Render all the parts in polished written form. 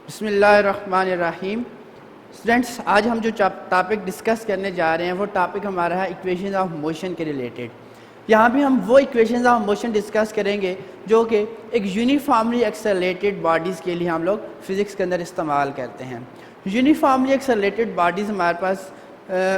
बिस्मिल्लाहिर्रहमानिर्रहीम। स्टूडेंट्स, आज हम जो टॉपिक डिस्कस करने जा रहे हैं वो टॉपिक हमारा है इक्वेशंस ऑफ मोशन के रिलेटेड। यहाँ पे हम वो इक्वेशंस ऑफ मोशन डिस्कस करेंगे जो कि एक यूनिफॉर्मली एक्सेलरेटेड बॉडीज़ के लिए हम लोग फिज़िक्स के अंदर इस्तेमाल करते हैं। यूनिफॉर्मली एक्सेलरेटेड बॉडीज़ हमारे पास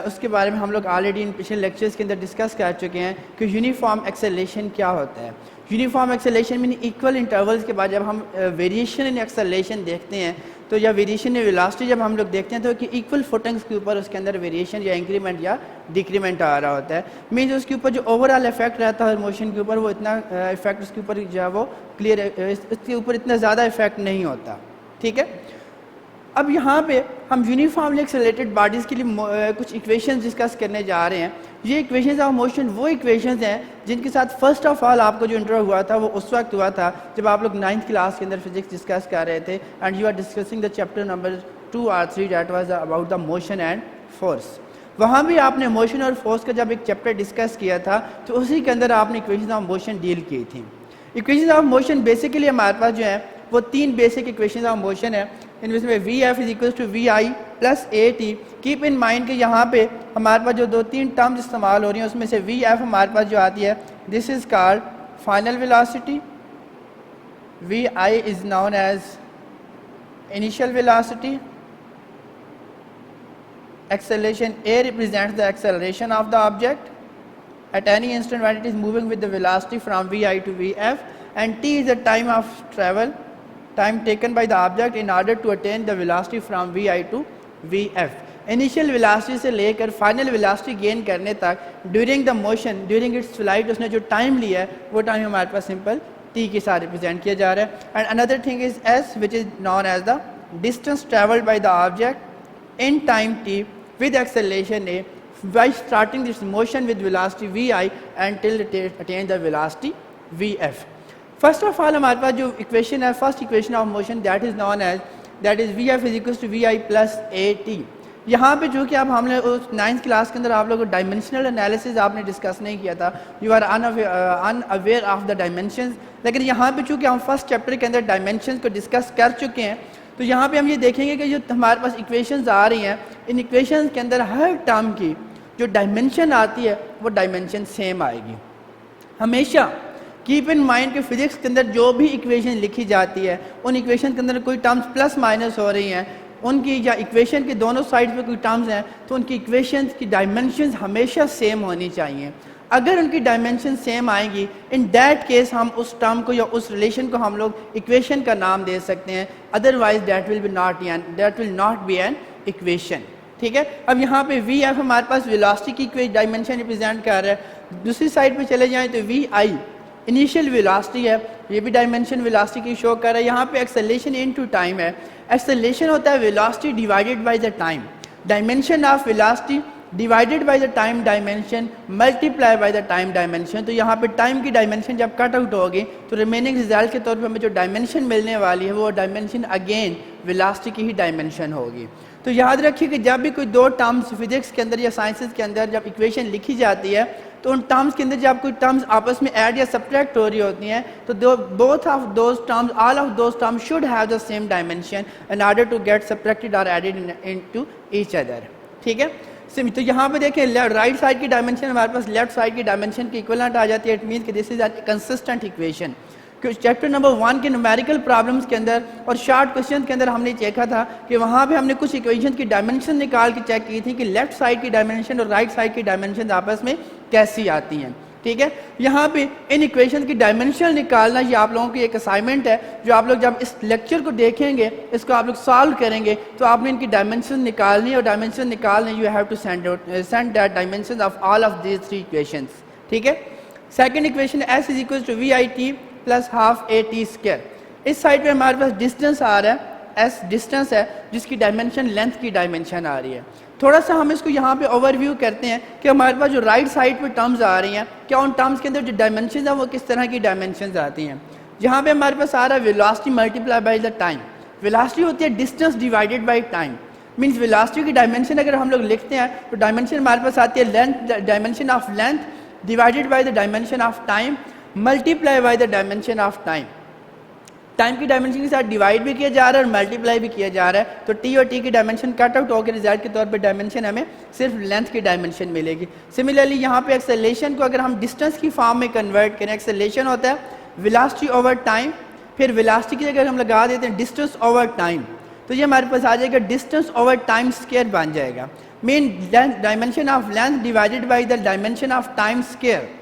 उसके बारे में हम लोग ऑलरेडी इन पिछले लेक्चर्स के अंदर डिस्कस कर चुके हैं कि यूनिफॉर्म एक्सेलरेशन क्या होता है। Uniform acceleration mean equal intervals के बाद जब हम वेरिएशन इन एक्सेलरेशन देखते हैं तो या वेरिएशन इन वेलोसिटी जब हम लोग देखते हैं तो कि इक्वल फुटिंग्स के ऊपर उसके अंदर वेरिएशन या इंक्रीमेंट या डिक्रीमेंट आ रहा होता है। मीन्स उसके ऊपर जो ओवरऑल इफेक्ट रहता है मोशन के ऊपर वो इतना इफेक्ट उसके ऊपर जो है वो क्लियर इसके ऊपर इतना ज़्यादा इफेक्ट नहीं होता। ठीक है, अब यहाँ पे हम यूनिफॉर्मली एक्सेलरेटेड बॉडीज़ के लिए कुछ इक्वेशंस डिस्कस करने जा रहे हैं। ये इक्वेशंस ऑफ मोशन वो इक्वेशंस हैं जिनके साथ फर्स्ट ऑफ ऑल आपको जो इंट्रो हुआ था वो उस वक्त हुआ था जब आप लोग 9th क्लास के अंदर फिजिक्स डिस्कस कर रहे थे and you are discussing the chapter number 2 or 3 that was about the motion and force. वहाँ भी आपने मोशन और फोर्स का जब एक चैप्टर डिस्कस किया था तो उसी के अंदर आपने इक्वेशंस ऑफ मोशन डील की थी। इक्वेशंस ऑफ मोशन बेसिकली हमारे पास जो है वो तीन बेसिक इक्वेशंस ऑफ मोशन है, इनमें V F is equal to V I plus A T. Keep in mind कि यहाँ पे हमारे पास जो दो तीन टर्म्स इस्तेमाल हो रही हैं उसमें से वी एफ हमारे पास जो आती है this is called final velocity, V I is known as initial velocity, acceleration A represents the acceleration of the object at any instant when it is moving with the velocity from Vi to Vf, and T is the time of travel, time taken by the object in order to attain the velocity from Vi to Vf। Initial velocity से लेकर final velocity gain करने तक during the motion during its flight उसने जो time लिया है वो time हमारे पास सिंपल T के साथ रिप्रेजेंट किया जा रहा है। And another thing is S which is known as the distance travelled by the object in time t with acceleration a by starting this motion with velocity vi until it attains the velocity vf। First of all हमारे पास जो equation है first equation of motion that is known as that is V F is equal to V I plus A T. यहाँ पे जो कि अब हमने उस 9th क्लास के अंदर आप लोगों को डायमेंशनल एनालिसिस आपने डिस्कस नहीं किया था, you are unaware of the dimensions. लेकिन यहाँ पे चूँकि हम फर्स्ट चैप्टर के अंदर डायमेंशंस को डिस्कस कर चुके हैं तो यहाँ पे हम ये देखेंगे कि जो हमारे पास इक्वेशंस आ रही हैं इन इक्वेशंस के अंदर हर टर्म की जो डायमेंशन आती है वो डायमेंशन सेम आएगी हमेशा। कीप इन माइंड कि फिजिक्स के अंदर जो भी इक्वेशन लिखी जाती है उन इक्वेशन के अंदर कोई टर्म्स प्लस माइनस हो रही हैं उनकी या इक्वेशन के दोनों साइड पे कोई टर्म्स हैं तो उनकी इक्वेशंस की डायमेंशंस हमेशा सेम होनी चाहिए। अगर उनकी डायमेंशन सेम आएंगी इन दैट केस हम उस टर्म को या उस रिलेशन को हम लोग इक्वेशन का नाम दे सकते हैं, otherwise that will not be an equation. ठीक है, अब यहाँ पे वी एफ हमारे पास वेलोसिटी की डायमेंशन रिप्रेजेंट कर रहा है। दूसरी साइड पे चले जाएं तो वी आई इनिशियल वेलोसिटी है, ये भी डायमेंशन वेलोसिटी की शो कर रहा है। यहाँ पे एक्सेलरेशन इनटू टाइम है, एक्सेलरेशन होता है velocity divided by the time, dimension of velocity divided by the time dimension multiply by the time dimension. तो यहाँ पे टाइम की डायमेंशन जब कट आउट होगी तो रिमेनिंग रिजल्ट के तौर पे हमें जो डायमेंशन मिलने वाली है वो डायमेंशन अगेन वेलोसिटी की ही डायमेंशन होगी। तो याद रखिए कि जब भी कोई दो टर्म्स फिजिक्स के अंदर या साइंसेस के अंदर जब इक्वेशन लिखी जाती है तो उन टर्म्स के अंदर जब कोई टर्म्स आपस में ऐड या सब्ट्रैक्ट हो रही होती हैं तो both of those terms all of those terms should have the same dimension in order to get subtracted और एडेड इनटू ईच अदर। ठीक है, तो यहाँ पे देखें राइट साइड की डायमेंशन हमारे पास लेफ्ट साइड की डायमेंशन की इक्वलेंट आ जाती है। इट मींस कि this is a consistent equation. Chapter number 1 के न्यूमेरिकल प्रॉब्लम्स के अंदर और शॉर्ट क्वेश्चन के अंदर हमने देखा था कि वहाँ पे हमने कुछ इक्वेशन की डायमेंशन निकाल के चेक की थी कि लेफ्ट साइड की डायमेंशन और राइट साइड की डायमेंशन आपस में कैसी आती हैं। ठीक है, यहाँ पे इन इक्वेशन की डायमेंशन निकालना ये आप लोगों की एक असाइनमेंट है जो आप लोग जब इस लेक्चर को देखेंगे इसको आप लोग सॉल्व करेंगे तो आपने इनकी डायमेंशन निकालनी है और डायमेंशन निकालने you have to send that dimension of all of these three equations. ठीक है, second equation S is equal to V I T plus half A T square. इस साइड पे हमारे पास डिस्टेंस आ रहा है, एस डिस्टेंस है जिसकी डायमेंशन लेंथ की डायमेंशन आ रही है। थोड़ा सा हम इसको यहाँ पे ओवरव्यू करते हैं कि हमारे पास जो राइट साइड पे टर्म्स आ रही हैं क्या उन टर्म्स के अंदर जो डायमेंशन है वो किस तरह की डायमेंशन आती हैं। जहाँ पे हमारे पास आ रहा है velocity multiply by the time. Velocity होती है distance divided by time, means velocity की डायमेंशन अगर हम लोग लिखते हैं तो डायमेंशन हमारे पास आती है length, dimension of length divided by the dimension of time multiply by the dimension of time. Time की डायमेंशन के साथ डिवाइड भी किया जा रहा है और मल्टीप्लाई भी किया जा रहा है, तो टी और टी की डायमेंशन कट आउट होकर रिजल्ट के तौर पे डायमेंशन हमें सिर्फ लेंथ की डायमेंशन मिलेगी। सिमिलरली यहाँ पे एक्सेलरेशन को अगर हम डिस्टेंस की फॉर्म में कन्वर्ट करें, एक्सेलरेशन होता है वेलोसिटी ओवर टाइम, फिर वेलोसिटी की जगह हम लगा देते हैं डिस्टेंस ओवर टाइम, तो ये हमारे पास आ जाएगा डिस्टेंस ओवर टाइम स्क्वायर बन जाएगा। Mean dimension of length divided by the dimension of time square.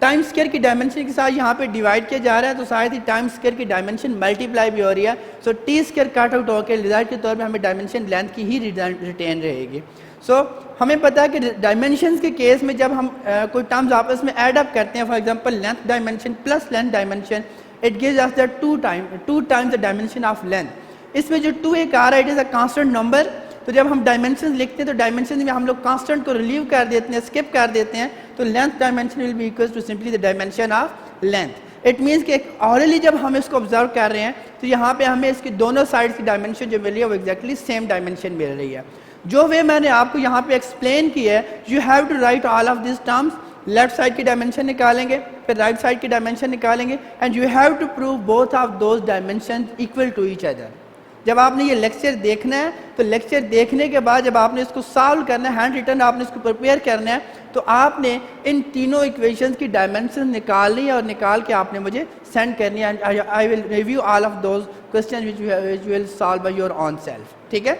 Time square की डायमेंशन के साथ यहाँ पे डिवाइड किया जा रहा है, तो शायद ही टाइम स्क्वायर की डायमेंशन मल्टीप्लाई भी हो रही है, so T square cut out होकर रिजल्ट के तौर पे हमें डायमेंशन लेंथ की ही रिटेन रहेगी। सो हमें पता है कि डायमेंशन के केस में जब हम कोई टर्म्स आपस में ऐड अप करते हैं, for example length dimension plus length dimension, it gives us the two times the dimension of length. इसमें जो 2 एक आ रहा है it is a constant number, तो जब हम डायमेंशन लिखते हैं तो डायमेंशन में हम लोग कांस्टेंट को रिलीव कर देते हैं, स्किप कर देते हैं, तो length dimension will be equal to simply the dimension of length. It means कि ऑरली जब हम इसको ऑब्जर्व कर रहे हैं तो यहाँ पे हमें इसकी दोनों साइड्स की डायमेंशन जो मिल रही है वो एक्जैक्टली सेम डायमेंशन मिल रही है। जो वे मैंने आपको यहाँ पे एक्सप्लेन किया है, you have to write all of this terms, left side की डायमेंशन निकालेंगे, फिर राइट साइड की डायमेंशन निकालेंगे, and you have to prove both of those dimension equal to each other. जब आपने ये लेक्चर देखना है तो लेक्चर देखने के बाद जब आपने इसको सॉल्व करना है, हैंड रिटन आपने इसको प्रिपेयर करना है, तो आपने इन तीनों इक्वेशंस की डायमेंशन निकालनी है और निकाल के आपने मुझे सेंड करनी है। I will review all of those question which you will solve by your own self, ठीक है।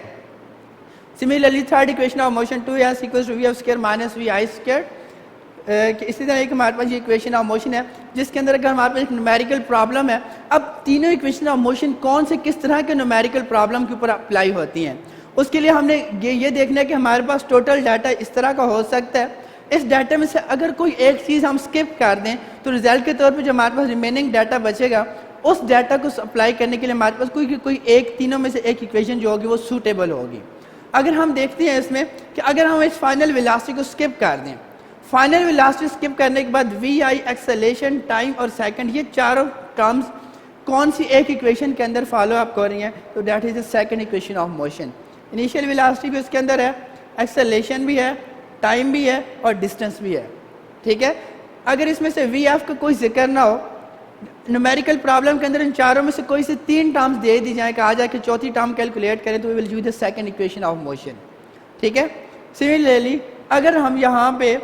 Similarly third equation of motion 2s equals to v of square minus vi square. इसी तरह एक हमारे पास ये इक्वेशन ऑफ मोशन है जिसके अंदर अगर हमारे पास एक न्यूमेरिकल प्रॉब्लम है, अब तीनों इक्वेशन ऑफ मोशन कौन से किस तरह के न्यूमेरिकल प्रॉब्लम के ऊपर अप्लाई होती हैं, उसके लिए हमने ये देखना है कि हमारे पास टोटल डाटा इस तरह का हो सकता है। इस डाटा में से अगर कोई एक चीज़ हम स्किप कर दें तो रिजल्ट के तौर पर जो हमारे पास रिमेनिंग डाटा बचेगा उस डाटा को अप्लाई करने के लिए हमारे पास कोई एक तीनों में से एक इक्वेशन जो होगी वो सूटेबल होगी। अगर हम देखते हैं इसमें कि अगर हम इस फाइनल वेलोसिटी को स्किप कर दें, फाइनल वेलोसिटी स्किप करने के बाद वी आई एक्सेलरेशन टाइम और सेकंड, ये चारों टर्म्स कौन सी एक इक्वेशन के अंदर फॉलो अप कर रही हैं, तो that is the second equation of motion. Initial velocity भी उसके अंदर है, एक्सेलरेशन भी है, टाइम भी है और डिस्टेंस भी है, ठीक है। अगर इसमें से वी एफ का कोई जिक्र ना हो, न्यूमेरिकल प्रॉब्लम के अंदर इन चारों में से कोई से 3 टर्म्स दे दी जाए, कहा जाए कि चौथी टर्म कैलकुलेट करें, तो we will use the second equation of motion, ठीक है। सिमिलरली अगर हम यहाँ पे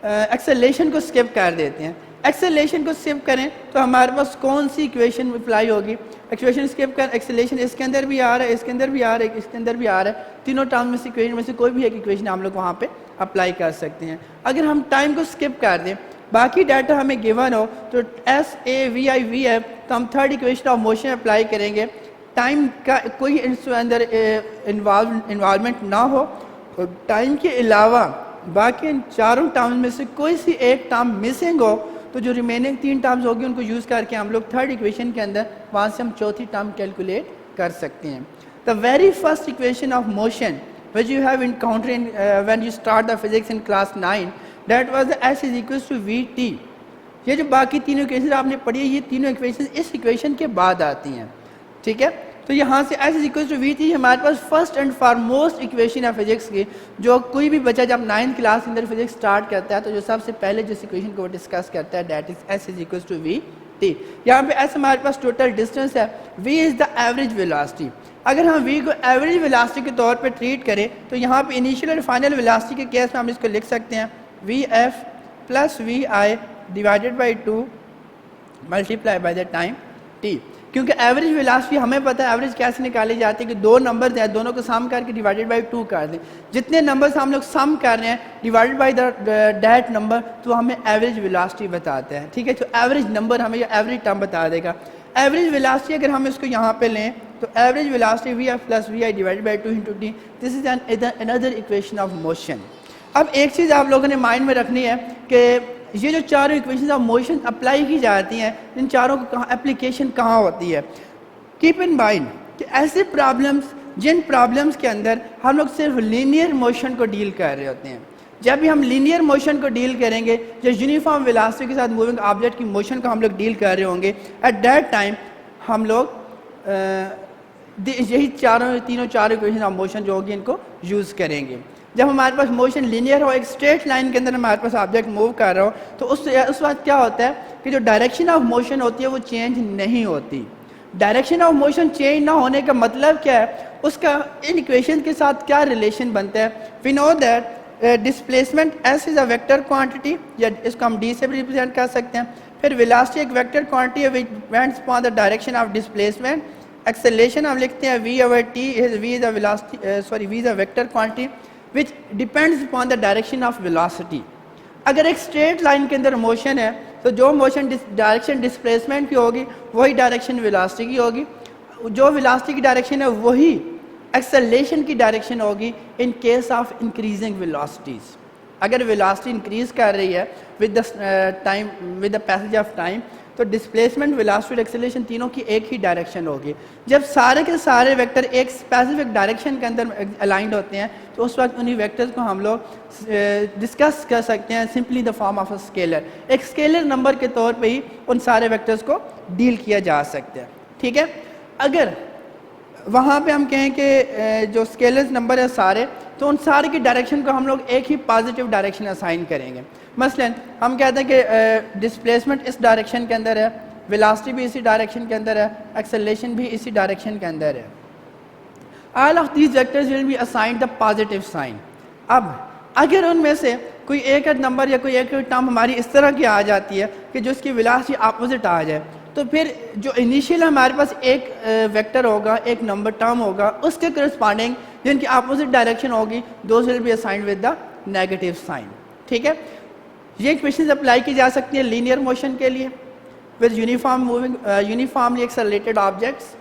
एक्सेलरेशन को स्किप कर देते हैं, एक्सेलरेशन को स्किप करें तो हमारे पास कौन सी इक्वेशन अप्लाई होगी, इक्वेशन स्किप कर, एक्सेलरेशन इसके अंदर भी आ रहा है, इसके अंदर भी आ रहा है, इसके अंदर भी आ रहा है, तीनों टर्म में से इक्वेशन में से कोई भी एक इक्वेशन हम लोग वहाँ पे अप्लाई कर सकते हैं। अगर हम टाइम को स्किप कर दें, बाकी डाटा हमें गिवन हो, तो S A V I V F, तो हम third equation of motion apply करेंगे, टाइम का कोई इसके अंदर इन्वॉल्वमेंट ना हो, और टाइम के अलावा बाकी इन चारों टर्म्स में से कोई सी एक टर्म मिसिंग हो, तो जो रिमेनिंग 3 टर्म्स होगी उनको यूज़ करके हम लोग थर्ड इक्वेशन के अंदर वहाँ से हम चौथी टर्म कैलकुलेट कर सकते हैं। The very first equation of motion which you have encountered when you start the physics in class 9, that was the s is equals to vt। ये जो बाकी तीनों इक्वेशन आपने पढ़ी है, ये तीनों इक्वेशन इस इक्वेशन के बाद आती हैं, ठीक है। तो यहाँ से s is equals to vt हमारे पास फर्स्ट एंड फॉरमोस्ट इक्वेशन है फिजिक्स की, जो कोई भी बच्चा जब 9th क्लास के अंदर फिजिक्स स्टार्ट करता है तो जो सबसे पहले जिस इक्वेशन को डिस्कस करता है that is s is equals to vt। यहाँ पे s हमारे पास टोटल डिस्टेंस है, v is the average velocity. अगर हम v को एवरेज वेलोसिटी के तौर पे ट्रीट करें तो यहाँ पे इनिशियल और फाइनल वेलोसिटी के केस में हम इसको लिख सकते हैं vf plus vi divided by 2 multiply by the time t। क्योंकि एवरेज वेलोसिटी हमें पता है एवरेज कैसे निकाली जाती है कि 2 नंबर हैं, दोनों को सम करके डिवाइडेड बाई 2 कर दें, जितने नंबर्स हम लोग सम कर रहे हैं डिवाइडेड बाई दैट नंबर, तो हमें एवरेज वेलोसिटी बताता है, ठीक है। तो एवरेज नंबर हमें ये एवरेज टर्म बता देगा। एवरेज वेलोसिटी अगर हम इसको यहाँ पे लें तो average velocity V F plus V I divided by 2 into T, this is another equation of motion. अब एक चीज़ आप लोगों ने माइंड में रखनी है कि ये जो चारों इक्वेशन ऑफ मोशन अप्लाई की जाती हैं, इन चारों को कहाँ एप्लीकेशन कहाँ होती है। कीप इन माइंड कि ऐसे प्रॉब्लम्स जिन प्रॉब्लम्स के अंदर हम लोग सिर्फ लीनियर मोशन को डील कर रहे होते हैं, जब भी हम लीनियर मोशन को डील करेंगे, जो यूनिफॉर्म वेलोसिटी के साथ मूविंग ऑब्जेक्ट की मोशन को हम लोग डील कर रहे होंगे, एट दैट टाइम हम लोग यही तीनों चारों इक्वेशन ऑफ मोशन जो होगी इनको यूज़ करेंगे। जब हमारे पास मोशन लीनियर हो, एक स्ट्रेट लाइन के अंदर हमारे पास ऑब्जेक्ट मूव कर रहा हो, तो उस वक्त क्या होता है कि जो डायरेक्शन ऑफ मोशन होती है वो चेंज नहीं होती। डायरेक्शन ऑफ मोशन चेंज ना होने का मतलब क्या है, उसका इन इक्वेशन के साथ क्या रिलेशन बनता है। We know that displacement S is a vector quantity, या इसको हम डी से भी रिप्रेजेंट कर सकते हैं। फिर वेलोसिटी एक वेक्टर क्वांटिटी है which depends upon the direction of displacement. Acceleration हम लिखते हैं v over t, v is a velocity, v is a vector quantity which depends upon the direction of velocity। अगर एक स्ट्रेट लाइन के अंदर motion है तो जो मोशन डायरेक्शन डिस्प्लेसमेंट की होगी वही डायरेक्शन वेलोसिटी की होगी, जो वेलोसिटी की डायरेक्शन है वही एक्सेलरेशन की डायरेक्शन होगी in case of increasing velocities. अगर वेलोसिटी इंक्रीज कर रही है with the time, with the passage of time, तो डिस्प्लेसमेंट, वेलोसिटी और एक्सेलरेशन तीनों की एक ही डायरेक्शन होगी। जब सारे के सारे वेक्टर एक स्पेसिफिक डायरेक्शन के अंदर अलाइंड होते हैं तो उस वक्त उन्हीं वेक्टर्स को हम लोग डिस्कस कर सकते हैं simply in the form of a scalar. एक स्केलर नंबर के तौर पे ही उन सारे वेक्टर्स को डील किया जा सकता है। ठीक है, अगर वहाँ पे हम कहें कि जो स्केलर नंबर है सारे, तो उन सारे की डायरेक्शन को हम लोग एक ही पॉजिटिव डायरेक्शन असाइन करेंगे। मसलन हम कहते हैं कि डिस्प्लेसमेंट इस डायरेक्शन के अंदर है, वेलोसिटी भी इसी डायरेक्शन के अंदर है, एक्सेलरेशन भी इसी डायरेक्शन के अंदर है। All of these vectors will be assigned the positive sign. अब अगर उनमें से कोई एक नंबर या कोई एक टर्म हमारी इस तरह की आ जाती है कि जो उसकी वेलोसिटी अपोजिट आ जाए, तो फिर जो इनिशियल हमारे पास एक वेक्टर होगा, एक नंबर टर्म होगा, उसके करस्पॉन्डिंग जिनकी अपोजिट डायरेक्शन होगी, those will be assigned with the negative sign. ठीक है, ये इक्वेशंस अप्लाई की जा सकती है लीनियर मोशन के लिए with uniform moving, uniformly accelerated objects.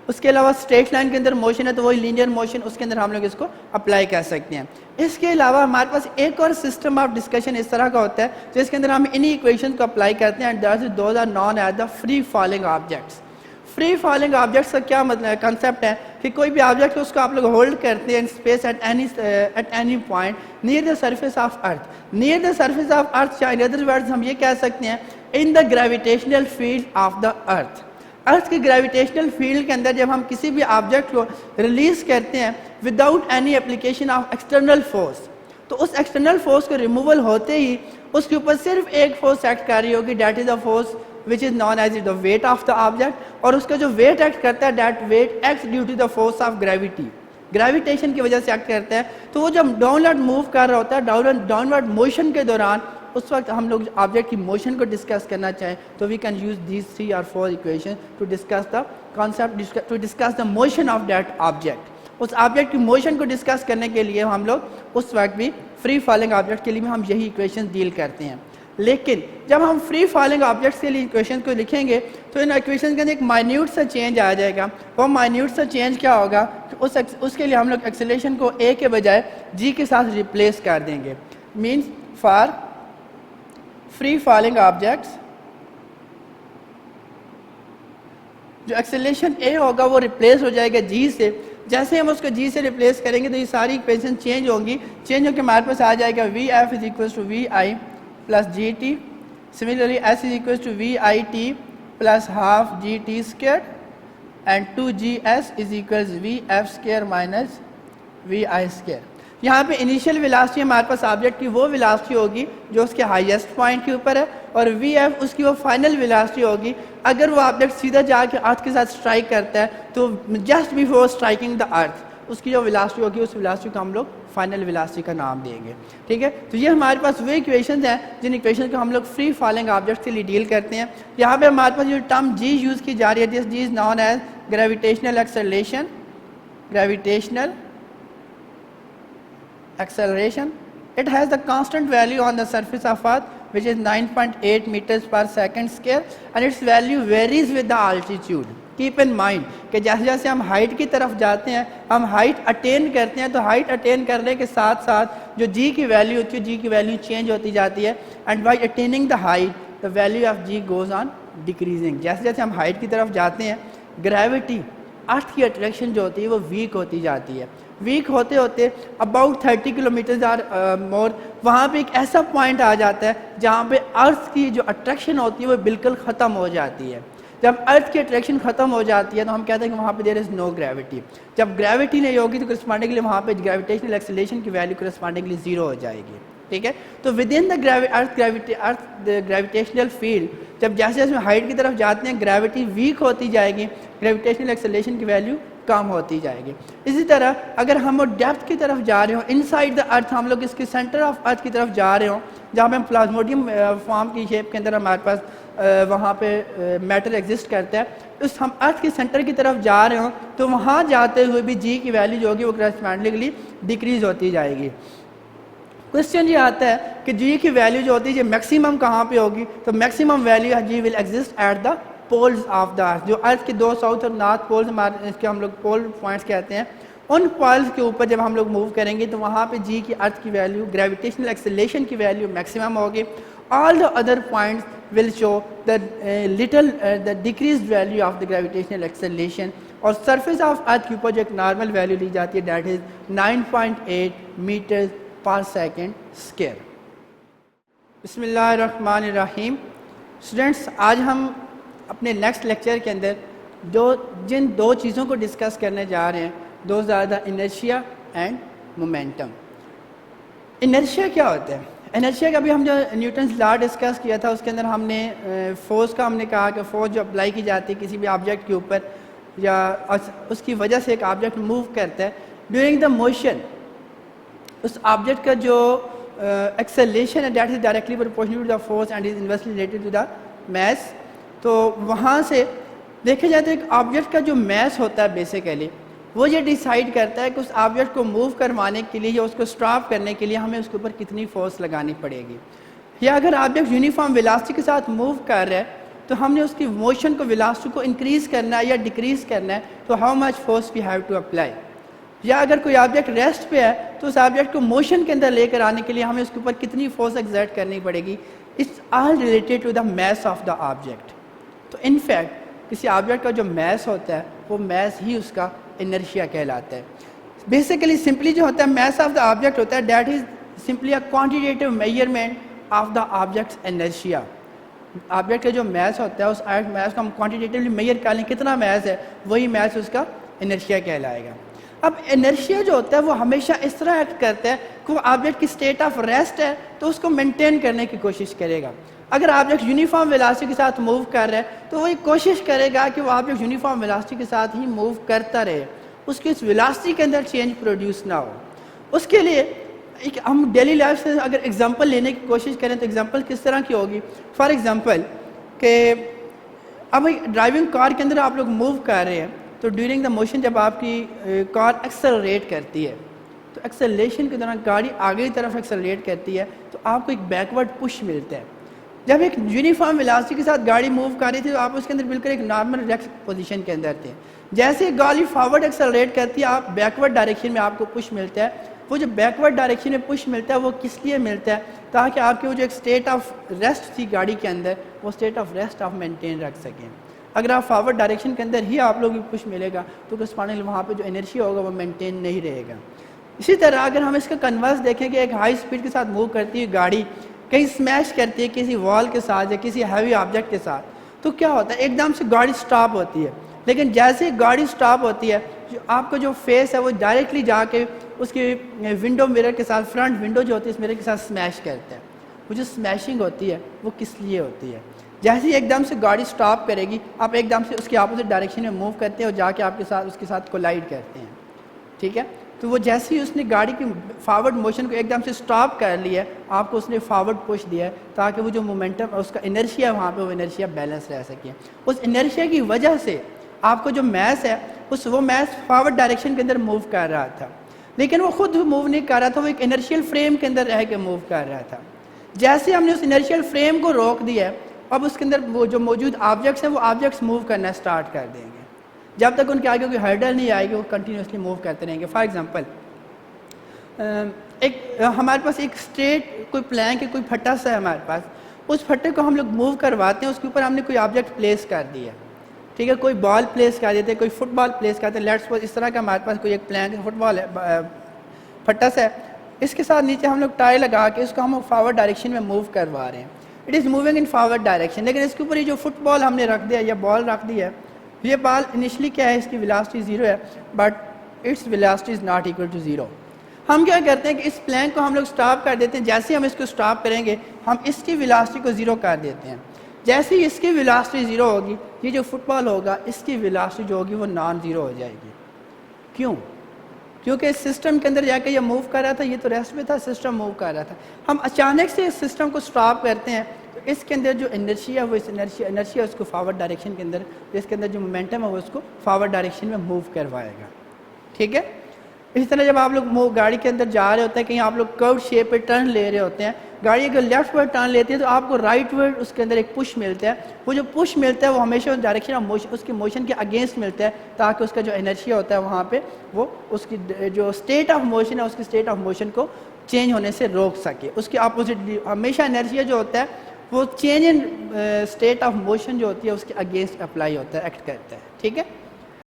उसके अलावा स्ट्रेट लाइन के अंदर मोशन है तो वही लीनियर मोशन, उसके अंदर हम लोग इसको अप्लाई कर सकते हैं। इसके अलावा हमारे पास एक और सिस्टम ऑफ डिस्कशन इस तरह का होता है जिसके अंदर हम इन्हीं इक्वेशन को अप्लाई करते हैं, and those are known as the free falling objects. Free falling objects का क्या मतलब कंसेप्ट है कि कोई भी ऑब्जेक्ट उसको आप लोग होल्ड करते हैं in space at any point near the surface of earth. Near the surface of earth, in other words हम ये कह सकते हैं in the gravitational field of the earth. Earth के ग्रेविटेशनल फील्ड के अंदर जब हम किसी भी ऑब्जेक्ट को रिलीज करते हैं without any application of external force, तो उस एक्सटर्नल फोर्स को रिमूवल होते ही उसके ऊपर सिर्फ एक फोर्स एक्ट कर रही होगी, that is the force which is known as the weight of the object. और उसका जो वेट एक्ट करता है, that weight act due to the force of gravity, gravitation की वजह से एक्ट करता है। तो वो जब डाउनवर्ड मूव कर रहा होता है, डाउनवर्ड मोशन के दौरान, उस वक्त हम लोग ऑब्जेक्ट की मोशन को डिस्कस करना चाहें तो we can use these 3 or 4 equation to discuss the concept, to discuss the motion of that object. उस ऑब्जेक्ट की मोशन को डिस्कस करने के लिए हम लोग उस वक्त भी फ्री फॉलिंग ऑब्जेक्ट के लिए भी हम यही इक्वेशन डील करते हैं। लेकिन जब हम फ्री फॉलिंग ऑब्जेक्ट्स के लिए इक्वेशन को लिखेंगे तो इन इक्वेशन के अंदर एक माइन्यूट सा चेंज आ जाएगा। वो माइन्यूट सा चेंज क्या होगा कि उसके लिए हम लोग एक्सेलरेशन को ए के बजाय जी के साथ रिप्लेस कर देंगे। Means for free falling objects जो एक्सेलरेशन ए होगा वो रिप्लेस हो जाएगा जी से। जैसे हम उसको जी से रिप्लेस करेंगे तो ये सारी इक्वेशन चेंज होंगी। चेंज होकर हमारे पास आ जाएगा V F is equal to V I plus G T. Similarly S is equal to V I T plus half G T square and 2GS is equal V F square minus V I square. यहाँ पे initial velocity हमारे पास object की वो velocity होगी जो उसके highest point के ऊपर है, और वी एफ उसकी वो फाइनल वेलोसिटी होगी अगर वो ऑब्जेक्ट सीधा जाके अर्थ के साथ स्ट्राइक करता है तो just before striking the earth उसकी जो वेलोसिटी होगी उस वेलोसिटी को हम लोग फाइनल वेलोसिटी का नाम देंगे। ठीक है, तो ये हमारे पास वो इक्वेशंस हैं जिन इक्वेशन को हम लोग फ्री फॉलिंग ऑब्जेक्ट के लिए डील करते हैं। यहाँ पे हमारे पास जो टर्म जी यूज़ की जा रही है, this G is known as gravitational acceleration. Gravitational acceleration, it has the constant value on the surface of earth which is 9.8 meters per second square and its value varies with the altitude. Keep in mind कि जैसे जैसे हम height की तरफ जाते हैं, हम height attain करते हैं, तो हाइट अटेन करने के साथ साथ जो जी की वैल्यू होती है, जी की वैल्यू चेंज होती जाती है। And by attaining the height the value of G goes on decreasing. जैसे जैसे हम हाइट की तरफ जाते हैं ग्रेविटी, अर्थ की अट्रैक्शन जो होती है वो वीक होती जाती है। वीक होते होते अबाउट 30 किलोमीटर आर मोर वहाँ पे एक ऐसा पॉइंट आ जाता है जहाँ पे अर्थ की जो अट्रैक्शन होती है वो बिल्कुल ख़त्म हो जाती है। जब अर्थ की अट्रैक्शन ख़त्म हो जाती है तो हम कहते हैं कि वहाँ पे देयर इज़ नो ग्रेविटी। जब ग्रेविटी नहीं होगी तो करस्पॉन्डिंगली वहाँ पे ग्रेविटेशनल एक्सेलरेशन की वैल्यू करस्पॉन्डिंगली 0 हो जाएगी। ठीक है। तो with in the earth gravitational field, जब जैसे जैसे हाइट की तरफ जाते हैं ग्रेविटी वीक होती जाएगी, ग्रेविटेशनल एक्सेलरेशन की वैल्यू कम होती जाएगी। इसी तरह अगर हम डेप्थ की तरफ जा रहे हो, इनसाइड द अर्थ, हम लोग इसके सेंटर ऑफ अर्थ की तरफ जा रहे हो, जहाँ पे हम प्लाज्मोडियम फॉर्म की शेप के अंदर हमारे पास वहाँ पे मैटर एग्जिस्ट करता है, उस हम अर्थ के सेंटर की तरफ जा रहे हो तो वहाँ जाते हुए भी जी की वैल्यू जो होगी वो करस्पॉन्डिंगली डिक्रीज होती जाएगी। क्वेश्चन ये आता है कि जी की वैल्यू जो होती है मैक्सिमम कहाँ पे होगी, तो maximum value G will exist at the poles of the earth. जो अर्थ के दो साउथ और नॉर्थ पोल्स हमारे, इसके हम लोग पोल पॉइंट्स कहते हैं, उन पोल्स के ऊपर जब हम लोग मूव करेंगे तो वहाँ पे जी की अर्थ की वैल्यू, ग्रेविटेशनल एक्सेलरेशन की वैल्यू मैक्सिमम होगी। All the other points will show the decreased value of the gravitational acceleration. और सरफेस ऑफ अर्थ के ऊपर जो एक नॉर्मल वैल्यू ली जाती है दैट इज 9.8 मीटर पर सेकेंड स्क्वायर। बिस्मिल्लाहिर्रहमानिर्रहीम। स्टूडेंट्स, आज हम अपने नेक्स्ट लेक्चर के अंदर जिन दो चीज़ों को डिस्कस करने जा रहे हैं, दो ज़्यादा इनर्शिया एंड मोमेंटम। इनर्शिया क्या होता है? इनर्शिया का भी हम जो न्यूटन्स लॉ डिस्कस किया था उसके अंदर हमने फोर्स का हमने कहा कि फोर्स जो अप्लाई की जाती है किसी भी ऑब्जेक्ट के ऊपर या उसकी वजह से एक ऑब्जेक्ट मूव करता है, ड्यूरिंग द मोशन उस ऑब्जेक्ट का जो एक्सेलरेशन है that is directly proportional to the force and is inversely related to the mass. तो वहाँ से देखा जाए तो एक ऑब्जेक्ट का जो मैस होता है बेसिकली वो ये डिसाइड करता है कि उस ऑब्जेक्ट को मूव करवाने के लिए या उसको स्टॉप करने के लिए हमें उसके ऊपर कितनी फोर्स लगानी पड़ेगी। या अगर ऑब्जेक्ट यूनिफॉर्म वेलोसिटी के साथ मूव कर रहा है तो हमने उसकी मोशन को, वेलोसिटी को इंक्रीज करना है या डिक्रीज करना है, तो how much force we have to apply. या अगर कोई ऑब्जेक्ट रेस्ट पे है तो उस ऑब्जेक्ट को मोशन के अंदर लेकर आने के लिए हमें उसके ऊपर कितनी फोर्स एक्सर्ट करनी पड़ेगी। It's all related to the mass of the object. तो इनफैक्ट किसी ऑब्जेक्ट का जो मैस होता है वो मैस ही उसका इनर्शिया कहलाता है। बेसिकली सिंपली जो होता है मैस ऑफ द ऑब्जेक्ट होता है that is simply a quantitative measurement of the objects inertia. Object का जो मैस होता है उस मैस को हम क्वांटिटेटिवली मेजर कर लें कितना मैस है, वही मैस उसका इनर्शिया कहलाएगा। अब इनर्शिया जो होता है वो हमेशा इस तरह एक्ट करता है कि वो ऑब्जेक्ट की स्टेट ऑफ रेस्ट है तो उसको मेंटेन करने की कोशिश करेगा। अगर ऑब्जेक्ट यूनिफॉर्म वेलोसिटी के साथ मूव कर रहा है तो वही कोशिश करेगा कि वो ऑब्जेक्ट यूनिफॉर्म वेलोसिटी के साथ ही मूव करता रहे, उसकी इस वेलोसिटी के अंदर चेंज प्रोड्यूस ना हो। उसके लिए एक हम डेली लाइफ से अगर एग्जांपल लेने की कोशिश करें तो एग्जांपल किस तरह की होगी। फॉर एग्जांपल कि अब ड्राइविंग कार के अंदर आप लोग मूव कर रहे हैं तो ड्यूरिंग द मोशन जब आपकी कार एक्सेलरेट करती है तो एक्सेलरेशन के दौरान गाड़ी आगे की तरफ एक्सेलरेट करती है तो आपको एक बैकवर्ड पुश मिलता है। जब एक यूनिफॉर्म वेलोसिटी के साथ गाड़ी मूव कर रही थी तो आप उसके अंदर बिल्कुल एक नॉर्मल रिलैक्स पोजीशन के अंदर थे। जैसे गाड़ी फॉरवर्ड एक्सेलरेट करती है आप बैकवर्ड डायरेक्शन में आपको पुश मिलता है। वो जो बैकवर्ड डायरेक्शन में पुश मिलता है वो किस लिए मिलता है, ताकि आपकी वो जो एक स्टेट ऑफ रेस्ट थी गाड़ी के अंदर वो स्टेट ऑफ रेस्ट आप मेंटेन रख सकें। अगर आप फॉरवर्ड डायरेक्शन के अंदर ही आप लोगों को पुश मिलेगा तो करस्पॉन्डिंगली वहाँ पे जो एनर्जी होगा वो मेंटेन नहीं रहेगा। इसी तरह अगर हम इसका कन्वर्स देखें कि एक हाई स्पीड के साथ मूव करती हुई गाड़ी कहीं स्मैश करती है किसी वॉल के साथ या किसी हैवी ऑब्जेक्ट के साथ, तो क्या होता है एकदम से गाड़ी स्टॉप होती है। लेकिन जैसे ही गाड़ी स्टॉप होती है जो आपका जो फेस है वो डायरेक्टली जाके उसके विंडो मिरर के साथ, फ्रंट विंडो जो होती है इस मिरर के साथ स्मैश करता है। वो जो स्मैशिंग होती है वो किस लिए होती है? जैसे ही एकदम से गाड़ी स्टॉप करेगी आप एकदम से उसके अपोजिट डायरेक्शन में मूव करते हैं और जाके आपके साथ उसके साथ कोलाइड करते हैं, ठीक है। तो वो जैसे ही उसने गाड़ी की फॉरवर्ड मोशन को एकदम से स्टॉप कर लिया है आपको उसने फॉरवर्ड पुश दिया है ताकि वो जो मोमेंटम उसका इनर्शिया वहाँ पे वो इनर्शिया बैलेंस रह सके। उस इनर्शिया की वजह से आपको जो मैस है वो मैस फॉरवर्ड डायरेक्शन के अंदर मूव कर रहा था, लेकिन वो खुद मूव नहीं कर रहा था, वो एक इनर्शियल फ्रेम के अंदर रह के मूव कर रहा था। जैसे हमने उस इनर्शियल फ्रेम को रोक दिया अब उसके अंदर वो जो मौजूद ऑब्जेक्ट्स हैं वो ऑब्जेक्ट्स मूव करना स्टार्ट कर देंगे। जब तक उनके आगे कोई हर्डल नहीं आएगी वो कंटिन्यूसली मूव करते रहेंगे। फॉर एग्जांपल एक हमारे पास एक स्ट्रेट कोई प्लैंक है, कोई फट्टा सा है हमारे पास, उस फट्टे को हम लोग मूव करवाते हैं, उसके ऊपर हमने कोई ऑब्जेक्ट प्लेस कर दिया, ठीक है, कोई बॉल प्लेस कर देते हैं, कोई फुटबॉल प्लेस करते हैं। लेट्स सपोज इस तरह का हमारे पास कोई एक प्लैंक फुटबॉल है, फट्टा सा है, इसके साथ नीचे हम लोग टाई लगा के इसको हम फॉरवर्ड डायरेक्शन में मूव करवा रहे हैं। It is moving in forward direction, लेकिन इसके ऊपर ये जो फुटबॉल हमने रख दिया या बॉल रख दी है, ये बॉल इनिशियली क्या है इसकी वेलोसिटी 0 है but its velocity is not equal to 0। हम क्या करते हैं कि इस प्लेन को हम लोग स्टॉप कर देते हैं। जैसे हम इसको स्टॉप करेंगे हम इसकी वेलोसिटी को ज़ीरो कर देते हैं। जैसे ही इसकी वेलोसिटी ज़ीरो होगी, ये जो फुटबॉल होगा इसकी वेलोसिटी जो होगी वो नॉन ज़ीरो हो जाएगी। क्यों? क्योंकि सिस्टम के अंदर जाकर ये मूव कर रहा था, ये तो रेस्ट में था, सिस्टम मूव कर रहा था। हम अचानक से इस सिस्टम को स्टॉप करते हैं तो इसके अंदर जो इनर्शिया है वो इस इनर्शिया उसको फॉरवर्ड डायरेक्शन के अंदर, इसके अंदर जो मोमेंटम है वो उसको फॉरवर्ड डायरेक्शन में मूव करवाएगा। ठीक है। इसी तरह जब आप लोग गाड़ी के अंदर जा रहे होते हैं, कहीं आप लोग कर्व शेप पे टर्न ले रहे होते हैं, गाड़ी अगर लेफ्ट वर्ड टर्न लेती है तो आपको राइट वर्ड उसके अंदर एक पुश मिलता है। वो जो पुश मिलता है वो हमेशा डायरेक्शन ऑफ मोशन, उसके मोशन के अगेंस्ट मिलता है, ताकि उसका जो एनर्जिया होता है वहाँ पे वो उसकी जो स्टेट ऑफ मोशन है उसकी स्टेट ऑफ मोशन को चेंज होने से रोक सके। उसके अपोजिट हमेशा एनर्जिया जो होता है वो change in state of motion जो होती है उसके अगेंस्ट अप्लाई होता है, एक्ट करता है। ठीक है।